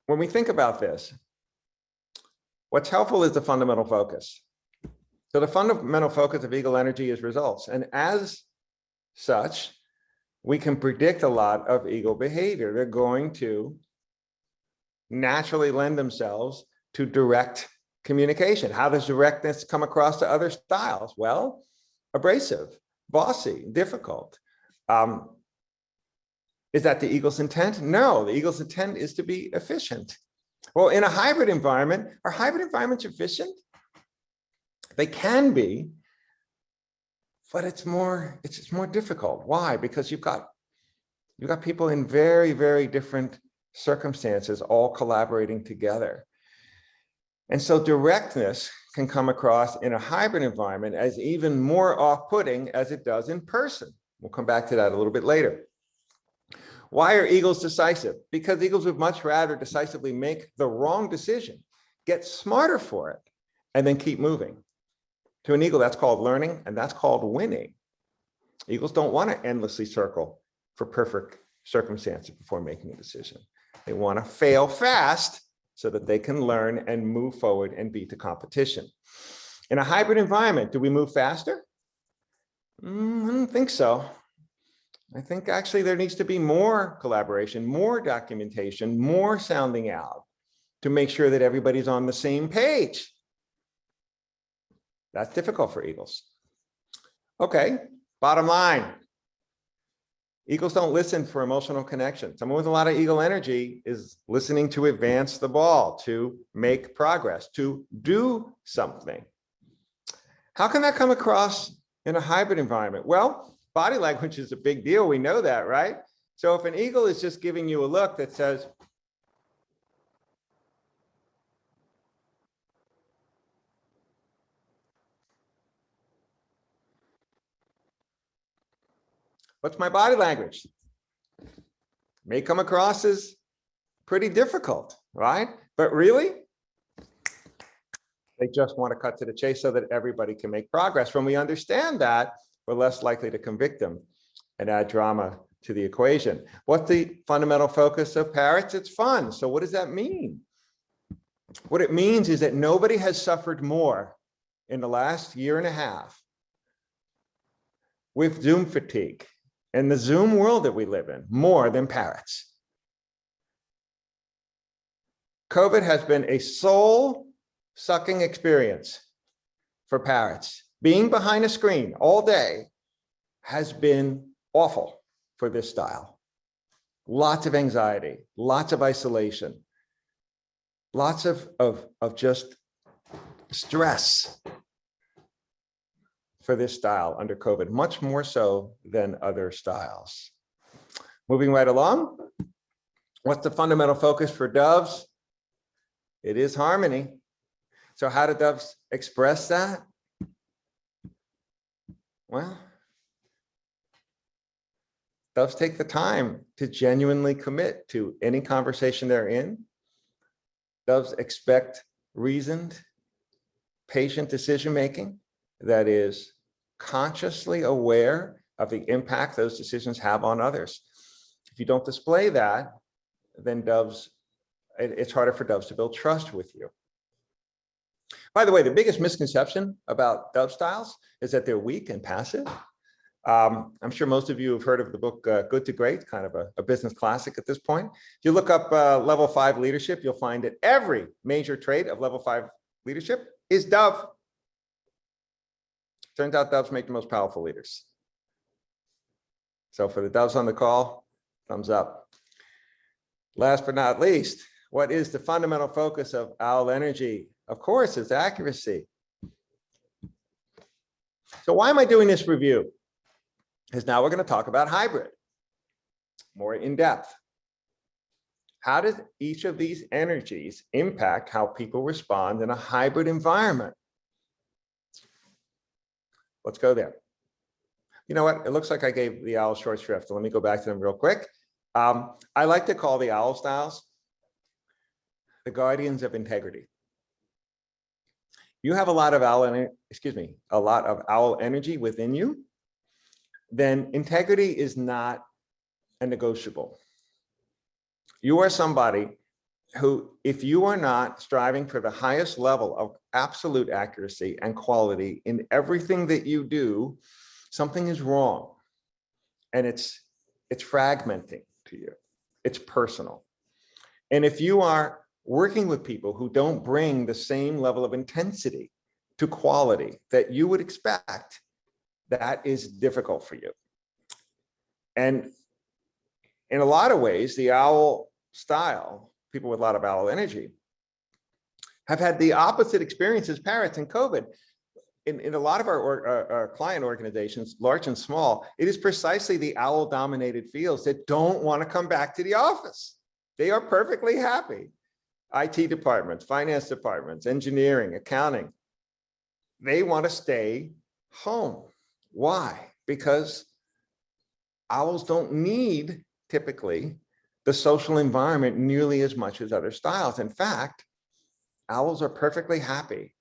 when we think about this, what's helpful is the fundamental focus. So the fundamental focus of eagle energy is results. And as such, we can predict a lot of eagle behavior. They're going to naturally lend themselves to direct communication. How does directness come across to other styles? Well, abrasive, bossy, difficult. Is that the eagle's intent? No, the eagle's intent is to be efficient. Well, in a hybrid environment, are hybrid environments efficient? They can be, but it's more difficult. Why? Because you've got people in very, very different circumstances all collaborating together. And so directness can come across in a hybrid environment as even more off-putting as it does in person. We'll come back to that a little bit later. Why are eagles decisive? Because eagles would much rather decisively make the wrong decision, get smarter for it, and then keep moving. To an eagle, that's called learning, and that's called winning. Eagles don't want to endlessly circle for perfect circumstances before making a decision. They want to fail fast so that they can learn and move forward and beat the competition. In a hybrid environment, do we move faster? I don't think so. I think actually there needs to be more collaboration, more documentation, more sounding out to make sure that everybody's on the same page. That's difficult for eagles. Okay, bottom line. Eagles don't listen for emotional connection. Someone with a lot of eagle energy is listening to advance the ball, to make progress, to do something. How can that come across in a hybrid environment? Well, body language is a big deal. We know that, right? So if an eagle is just giving you a look that says, what's my body language? May come across as pretty difficult, right? But really, they just want to cut to the chase so that everybody can make progress. When we understand that, we're less likely to convict them and add drama to the equation. What's the fundamental focus of parrots? It's fun. So what does that mean? What it means is that nobody has suffered more in the last year and a half with Zoom fatigue and the Zoom world that we live in more than parrots. COVID has been a soul-sucking experience for parrots. Being behind a screen all day has been awful for this style. Lots of anxiety, lots of isolation, lots of just stress for this style under COVID, much more so than other styles. Moving right along, what's the fundamental focus for doves? It is harmony. So how do doves express that? Well, doves take the time to genuinely commit to any conversation they're in. Doves expect reasoned, patient decision-making that is consciously aware of the impact those decisions have on others. If you don't display that, then it's harder for doves to build trust with you. By the way, the biggest misconception about dove styles is that they're weak and passive. I'm sure most of you have heard of the book Good to Great, kind of a business classic at this point. If you look up level 5 leadership, you'll find that every major trait of level 5 leadership is dove. Turns out doves make the most powerful leaders. So for the doves on the call, thumbs up. Last but not least, what is the fundamental focus of owl energy? Of course, it's accuracy. So why am I doing this review? Because now we're going to talk about hybrid more in depth. How does each of these energies impact how people respond in a hybrid environment? Let's go there. You know what? It looks like I gave the owl short shrift. So let me go back to them real quick. I like to call the owl styles the guardians of integrity. You have a lot of owl energy within you, then integrity is not a negotiable. You are somebody who, if you are not striving for the highest level of absolute accuracy and quality in everything that you do, something is wrong. And it's fragmenting to you. It's personal. And if you are working with people who don't bring the same level of intensity to quality that you would expect, that is difficult for you. And in a lot of ways, the owl style, people with a lot of owl energy, have had the opposite experience as parrots in COVID. In a lot of our client organizations, large and small, it is precisely the owl-dominated fields that don't want to come back to the office. They are perfectly happy. IT departments, finance departments, engineering, accounting, they want to stay home. Why? Because owls don't need, typically, the social environment nearly as much as other styles. In fact, owls are perfectly happy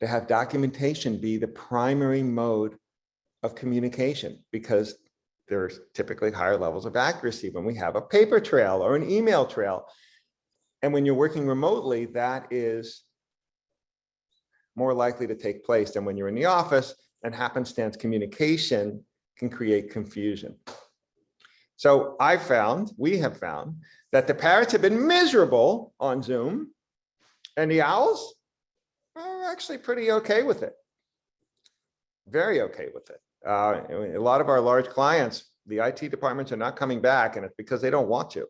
to have documentation be the primary mode of communication, because there's typically higher levels of accuracy when we have a paper trail or an email trail. And when you're working remotely, that is more likely to take place than when you're in the office, and happenstance communication can create confusion. So we have found that the parrots have been miserable on Zoom, and the owls are actually pretty okay with it. Very okay with it. A lot of our large clients, the IT departments are not coming back, and it's because they don't want to.